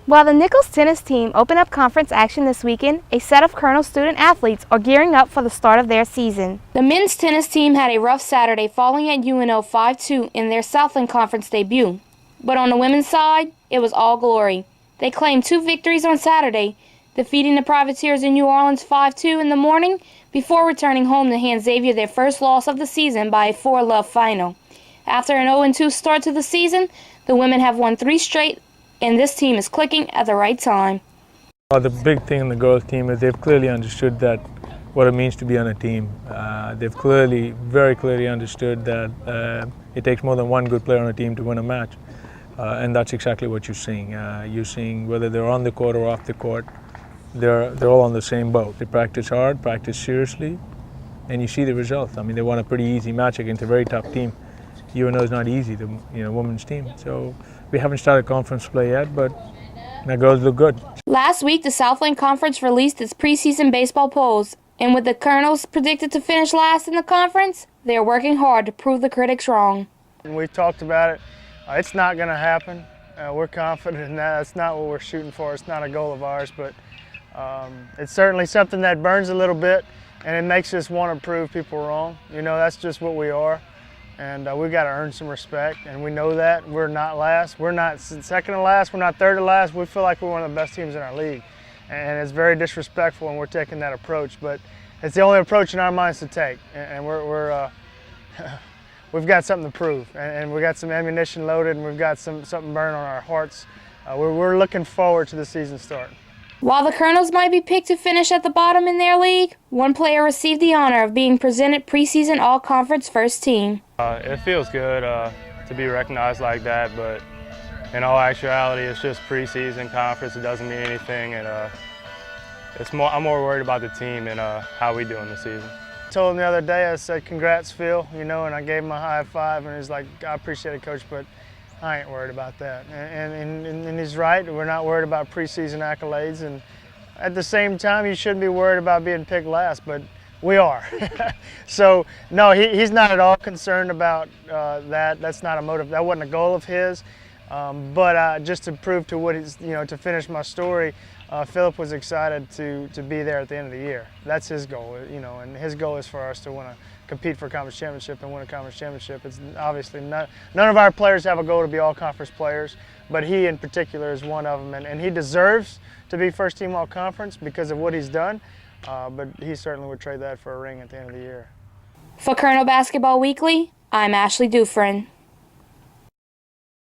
While the Nicholls tennis team opened up conference action this weekend, a set of Colonel student athletes are gearing up for the start of their season. The men's tennis team had a rough Saturday, falling at UNO 5-2 in their Southland Conference debut. But on the women's side, it was all glory. They claimed 2 victories on Saturday, defeating the Privateers in New Orleans 5-2 in the morning before returning home to hand Xavier their first loss of the season by a 4-love final. After an 0-2 start to the season, the women have won 3 straight, and this team is clicking at the right time. The big thing in the girls' team is they've clearly understood that what it means to be on a team. They've very clearly understood that it takes more than one good player on a team to win a match. And that's exactly what you're seeing. You're seeing whether they're on the court or off the court, they're all on the same boat. They practice hard, practice seriously, and you see the results. I mean, they won a pretty easy match against a very tough team. UNO is not easy, the women's team. So we haven't started conference play yet, but the girls look good. Last week, the Southland Conference released its preseason baseball polls, and with the Colonels predicted to finish last in the conference, they are working hard to prove the critics wrong. We've talked about it. It's not going to happen. We're confident in that. That's not what we're shooting for. It's not a goal of ours, but it's certainly something that burns a little bit, and it makes us want to prove people wrong. That's just what we are. And we've got to earn some respect, and we know that. We're not last. We're not second to last. We're not third to last. We feel like we're one of the best teams in our league. And it's very disrespectful when we're taking that approach, but it's the only approach in our minds to take. And we've got something to prove, and we've got some ammunition loaded, and we've got something burning on our hearts. We're looking forward to the season starting. While the Colonels might be picked to finish at the bottom in their league, one player received the honor of being presented preseason all-conference first team. It feels good to be recognized like that, but in all actuality, it's just preseason conference. It doesn't mean anything, and I'm more worried about the team and how we do in the season. I told him the other day, I said, "Congrats, Phil," and I gave him a high five, and he's like, "I appreciate it, Coach, but I ain't worried about that." And he's right. We're not worried about preseason accolades, and at the same time, you shouldn't be worried about being picked last, but we are. So no, he's not at all concerned about that. That's not a motive. That wasn't a goal of his. But just to prove to what he's, to finish my story, Philip was excited to be there at the end of the year. That's his goal, and his goal is for us to want to compete for a conference championship and win a conference championship. It's obviously none of our players have a goal to be all conference players, but he in particular is one of them, and he deserves to be first team all conference because of what he's done, but he certainly would trade that for a ring at the end of the year. For Colonel Basketball Weekly, I'm Ashley Dufresne.